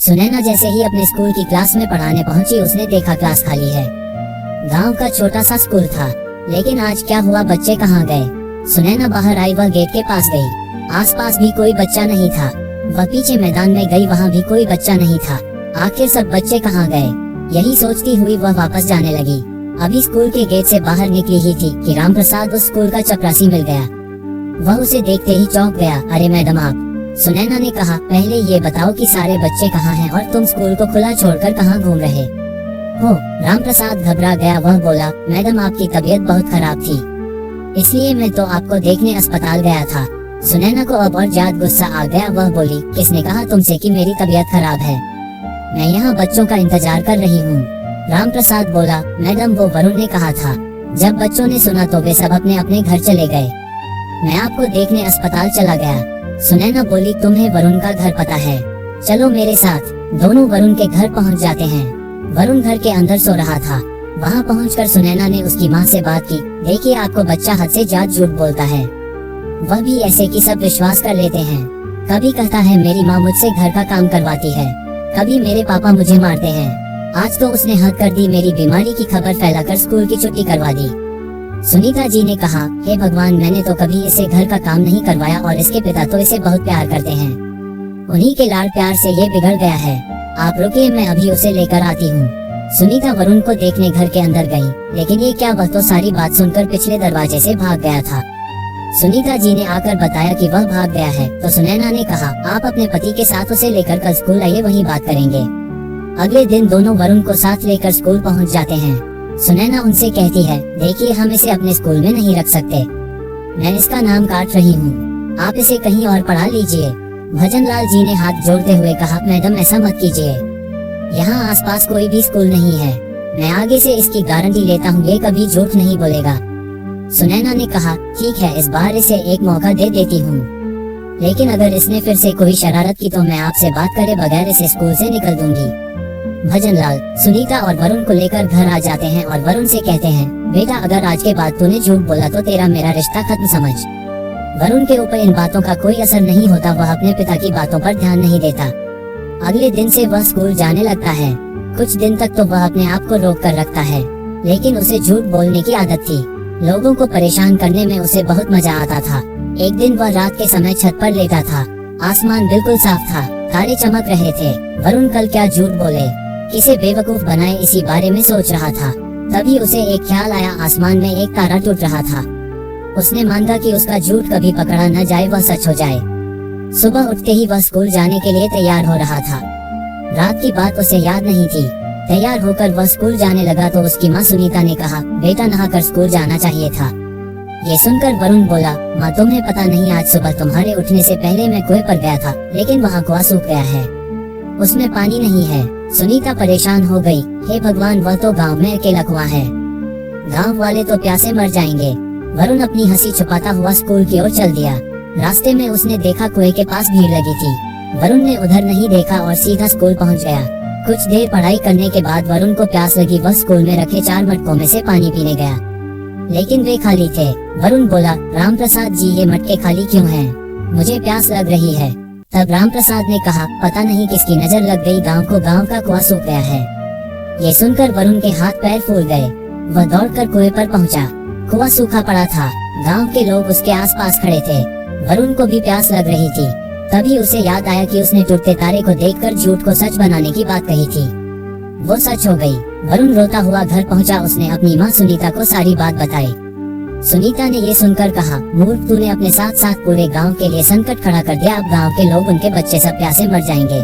सुनैना जैसे ही अपने स्कूल की क्लास में पढ़ाने पहुंची, उसने देखा क्लास खाली है। गांव का छोटा सा स्कूल था, लेकिन आज क्या हुआ, बच्चे कहाँ गए? सुनैना बाहर आई, वह गेट के पास गई। आसपास भी कोई बच्चा नहीं था। वह पीछे मैदान में गई, वहाँ भी कोई बच्चा नहीं था। आखिर सब बच्चे कहाँ गए? यही सोचती हुई वह वापस जाने लगी। अभी स्कूल के गेट से बाहर निकली ही थी कि राम प्रसाद उस स्कूल का चपरासी मिल गया। वह उसे देखते ही चौंक गया। अरे मैडम आप? सुनैना ने कहा, पहले ये बताओ कि सारे बच्चे कहाँ हैं और तुम स्कूल को खुला छोड़कर कहाँ घूम रहे हो? राम प्रसाद घबरा गया। वह बोला, मैडम आपकी तबीयत बहुत खराब थी, इसलिए मैं तो आपको देखने अस्पताल गया था। सुनैना को अब और ज्यादा गुस्सा आ गया। वह बोली, किसने कहा तुमसे कि मेरी तबीयत खराब है? मैं यहाँ बच्चों का इंतजार कर रही हूँ। राम प्रसाद बोला, मैडम वो वरुण ने कहा था। जब बच्चों ने सुना तो वे सब अपने अपने घर चले गए। मैं आपको देखने अस्पताल चला गया। सुनैना बोली, तुम्हें वरुण का घर पता है? चलो मेरे साथ। दोनों वरुण के घर पहुंच जाते हैं। वरुण घर के अंदर सो रहा था। वहां पहुंचकर सुनैना ने उसकी मां से बात की। देखिए आपको बच्चा हद से ज्यादा झूठ बोलता है। वह भी ऐसे कि सब विश्वास कर लेते हैं। कभी कहता है मेरी माँ मुझसे घर का काम करवाती है, कभी मेरे पापा मुझे मारते हैं। आज तो उसने हद कर दी, मेरी बीमारी की खबर फैलाकर स्कूल की छुट्टी करवा दी। सुनीता जी ने कहा, हे भगवान, मैंने तो कभी इसे घर का काम नहीं करवाया और इसके पिता तो इसे बहुत प्यार करते हैं। उन्हीं के लाड़ प्यार से ये बिगड़ गया है। आप रुकिए, मैं अभी उसे लेकर आती हूँ। सुनीता वरुण को देखने घर के अंदर गई, लेकिन ये क्या, वह तो सारी बात सुनकर पिछले दरवाजे से भाग गया था। सुनीता जी ने आकर बताया कि वह भाग गया है, तो सुनैना ने कहा, आप अपने पति के साथ उसे लेकर कल स्कूल आइए, वहीं बात करेंगे। अगले दिन दोनों वरुण को साथ लेकर स्कूल पहुँच जाते हैं। सुनैना उनसे कहती है, देखिए हम इसे अपने स्कूल में नहीं रख सकते, मैं इसका नाम काट रही हूँ, आप इसे कहीं और पढ़ा लीजिए। भजनलाल जी ने हाथ जोड़ते हुए कहा, मैडम ऐसा मत कीजिए, यहाँ आसपास कोई भी स्कूल नहीं है। मैं आगे से इसकी गारंटी लेता हूँ, ये कभी झूठ नहीं बोलेगा। सुनैना ने कहा, ठीक है, इस बार इसे एक मौका दे देती हूँ, लेकिन अगर इसने फिर से कोई शरारत की तो मैं आपसे बात करे बगैर इसे स्कूल से निकल दूंगी। भजनलाल सुनीता और वरुण को लेकर घर आ जाते हैं और वरुण से कहते हैं, बेटा अगर आज के बाद तूने झूठ बोला तो तेरा मेरा रिश्ता खत्म समझ। वरुण के ऊपर इन बातों का कोई असर नहीं होता, वह अपने पिता की बातों पर ध्यान नहीं देता। अगले दिन से वह स्कूल जाने लगता है। कुछ दिन तक तो वह अपने आप को रोक कर रखता है, लेकिन उसे झूठ बोलने की आदत थी। लोगों को परेशान करने में उसे बहुत मजा आता था। एक दिन वह रात के समय छत पर लेटा था। आसमान बिल्कुल साफ था, तारे चमक रहे थे। वरुण कल क्या झूठ बोले, किसे बेवकूफ बनाए, इसी बारे में सोच रहा था। तभी उसे एक ख्याल आया, आसमान में एक तारा टूट रहा था। उसने मांगा कि उसका झूठ कभी पकड़ा न जाए, वह सच हो जाए। सुबह उठते ही वह स्कूल जाने के लिए तैयार हो रहा था। रात की बात उसे याद नहीं थी। तैयार होकर वह स्कूल जाने लगा तो उसकी माँ सुनीता ने कहा, बेटा नहाकर स्कूल जाना चाहिए था। ये सुनकर वरुण बोला, माँ तुम्हें पता नहीं, आज सुबह तुम्हारे उठने से पहले मैं कुएं पर गया था, लेकिन वहाँ कुआं सूख गया है, उसमें पानी नहीं है। सुनीता परेशान हो गई, हे भगवान, वह तो गांव में अकेला कुआं है, गांव वाले तो प्यासे मर जाएंगे। वरुण अपनी हंसी छुपाता हुआ स्कूल की ओर चल दिया। रास्ते में उसने देखा कुएं के पास भीड़ लगी थी। वरुण ने उधर नहीं देखा और सीधा स्कूल पहुंच गया। कुछ देर पढ़ाई करने के बाद वरुण को प्यास लगी। वह स्कूल में रखे 4 मटकों में से पानी पीने गया, लेकिन वे खाली थे। वरुण बोला, राम प्रसाद जी ये मटके खाली क्यों हैं? मुझे प्यास लग रही है। तब राम प्रसाद ने कहा, पता नहीं किसकी नजर लग गई, गांव को गांव का कुआं सूख गया है। ये सुनकर वरुण के हाथ पैर फूल गए। वह दौड़कर कुएं पर पहुंचा। कुआं सूखा पड़ा था, गांव के लोग उसके आसपास खड़े थे। वरुण को भी प्यास लग रही थी। तभी उसे याद आया कि उसने टूटते तारे को देखकर झूठ को सच बनाने की बात कही थी। वो सच हो गई। वरुण रोता हुआ घर पहुंचा। उसने अपनी माँ सुनीता को सारी बात बताई। सुनीता ने ये सुनकर कहा, मूर्ख, तूने अपने साथ साथ पूरे गांव के लिए संकट खड़ा कर दिया। अब गांव के लोग, उनके बच्चे सब प्यासे मर जाएंगे।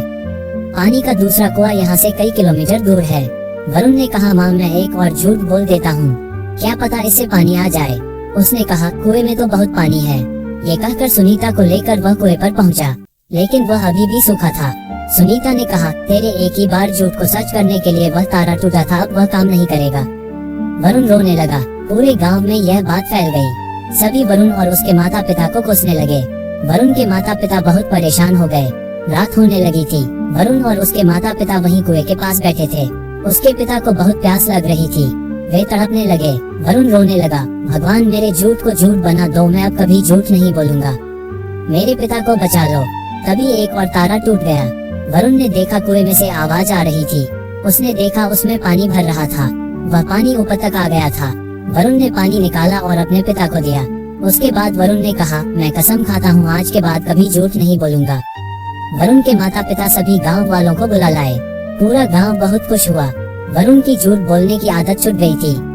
पानी का दूसरा कुआं यहाँ से कई किलोमीटर दूर है। वरुण ने कहा, माँ मैं एक और झूठ बोल देता हूँ, क्या पता इससे पानी आ जाए। उसने कहा, कुएं में तो बहुत पानी है। ये कहकर सुनीता को लेकर वह कुएं पर पहुंचा, लेकिन वह अभी भी सूखा था। सुनीता ने कहा, तेरे एक ही बार झूठ को सच करने के लिए वह तारा टूटा था, अब वह काम नहीं करेगा। वरुण रोने लगा। पूरे गांव में यह बात फैल गई। सभी वरुण और उसके माता पिता को कोसने लगे। वरुण के माता पिता बहुत परेशान हो गए। रात होने लगी थी। वरुण और उसके माता पिता वहीं कुएं के पास बैठे थे। उसके पिता को बहुत प्यास लग रही थी। वे तड़पने लगे। वरुण रोने लगा, भगवान मेरे झूठ को झूठ बना दो, मैं अब कभी झूठ नहीं बोलूंगा, मेरे पिता को बचा लो। तभी एक और तारा टूट गया। वरुण ने देखा कुएं में से आवाज आ रही थी। उसने देखा उसमें पानी भर रहा था। वह पानी ऊपर तक आ गया था। वरुण ने पानी निकाला और अपने पिता को दिया। उसके बाद वरुण ने कहा, मैं कसम खाता हूँ आज के बाद कभी झूठ नहीं बोलूंगा। वरुण के माता पिता सभी गांव वालों को बुला लाए। पूरा गांव बहुत खुश हुआ। वरुण की झूठ बोलने की आदत छूट गई थी।